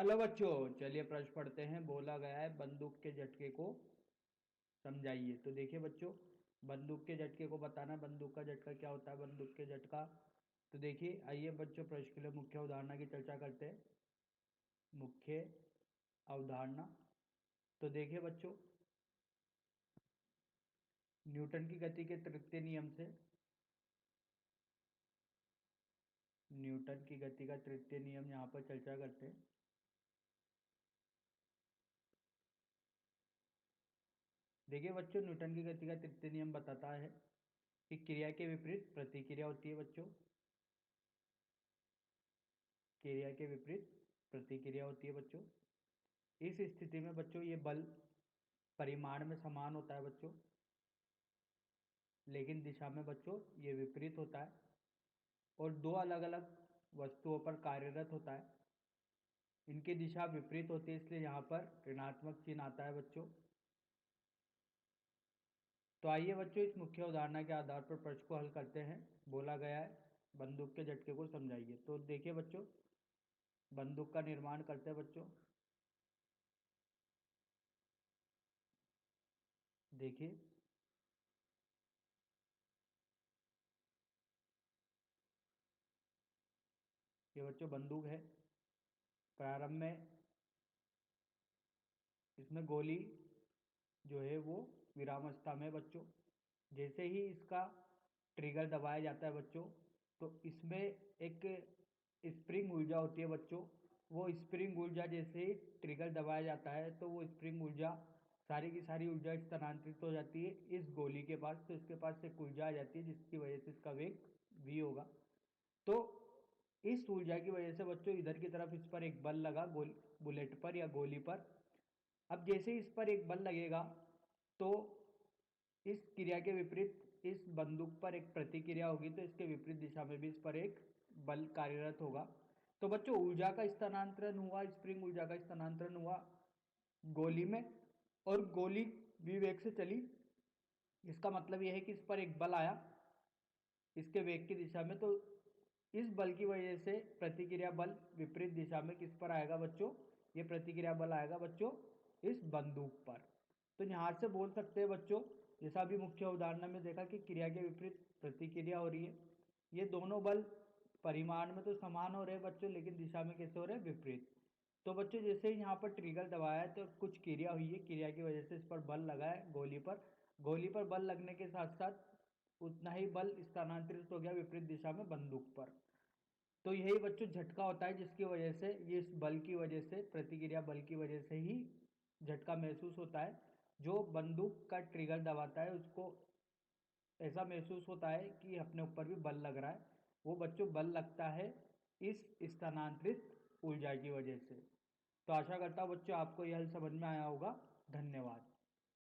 Hello बच्चों, चलिए प्रश्न पढ़ते हैं। बोला गया है बंदूक के झटके को समझाइए। तो देखिए बच्चों, बंदूक के झटके को बताना, बंदूक का झटका क्या होता है, बंदूक के झटका। तो देखिए, आइए बच्चों प्रश्न के लिए मुख्य अवधारणा की चर्चा करते हैं। मुख्य अवधारणा। तो देखिए बच्चों, न्यूटन की गति के तृतीय नियम से, न्यूटन की गति का तृतीय नियम यहाँ पर चर्चा करते हैं। देखिए बच्चों, न्यूटन की गति का तृतीय नियम बताता है कि क्रिया के विपरीत प्रतिक्रिया होती है बच्चों। क्रिया के विपरीत प्रतिक्रिया होती है बच्चों। इस स्थिति में बच्चों ये बल परिमाण में समान होता है बच्चों, लेकिन दिशा में बच्चों ये विपरीत होता है और दो अलग अलग वस्तुओं पर कार्यरत होता है। इनकी दिशा विपरीत होती है, इसलिए यहाँ पर ऋणात्मक चिन्ह आता है बच्चों। तो आइए बच्चों, इस मुख्य उदाहरण के आधार पर प्रश्न को हल करते हैं। बोला गया है बंदूक के झटके को समझाइए। तो देखिए बच्चों, बंदूक का निर्माण करते हैं बच्चों। देखिए, ये बच्चों बंदूक है। प्रारंभ में इसमें गोली जो है वो विरामावस्था में बच्चों। जैसे ही इसका ट्रिगर दबाया जाता है बच्चों, तो इसमें एक स्प्रिंग ऊर्जा होती है बच्चों। वो स्प्रिंग ऊर्जा जैसे ही ट्रिगर दबाया जाता है, तो वो स्प्रिंग ऊर्जा सारी की सारी ऊर्जा स्थानांतरित हो जाती है इस गोली के पास। तो इसके पास एक ऊर्जा आ जाती है जिसकी वजह से इसका वेग v होगा। तो इस ऊर्जा की वजह से बच्चों इधर की तरफ इस पर एक बल लगा, बुलेट पर या गोली पर। अब जैसे इस पर एक बल लगेगा, तो इस क्रिया के विपरीत इस बंदूक पर एक प्रतिक्रिया होगी, तो इसके विपरीत दिशा में भी इस पर एक बल कार्यरत होगा। तो बच्चों ऊर्जा का स्थानांतरण हुआ, स्प्रिंग ऊर्जा का स्थानांतरण हुआ गोली में, और गोली विवेग से चली। इसका मतलब यह है कि इस पर एक बल आया इसके वेग की दिशा में। तो इस बल की वजह से प्रतिक्रिया बल विपरीत दिशा में किस पर आएगा बच्चों, ये प्रतिक्रिया बल आएगा बच्चों इस बंदूक पर। तो यहां से बोल सकते हैं बच्चों, जैसा भी मुख्य उदाहरण में देखा कि क्रिया के विपरीत प्रतिक्रिया हो रही है। ये दोनों बल परिमाण में तो समान हो रहे हैं बच्चों, लेकिन दिशा में कैसे हो रहे हैं, विपरीत। तो बच्चों जैसे ही यहाँ पर ट्रिगर दबाया है, तो कुछ क्रिया हुई है, क्रिया की वजह से इस पर बल लगा है गोली पर। गोली पर बल लगने के साथ साथ उतना ही बल स्थानांतरित हो गया विपरीत दिशा में बंदूक पर। तो यही बच्चों झटका होता है, जिसकी वजह से ये इस बल की वजह से, प्रतिक्रिया बल की वजह से ही झटका महसूस होता है। जो बंदूक का ट्रिगर दबाता है उसको ऐसा महसूस होता है कि अपने ऊपर भी बल लग रहा है। वो बच्चों बल लगता है इस स्थानांतरित ऊर्जा की वजह से। तो आशा करता हूँ बच्चों आपको यह समझ में आया होगा। धन्यवाद।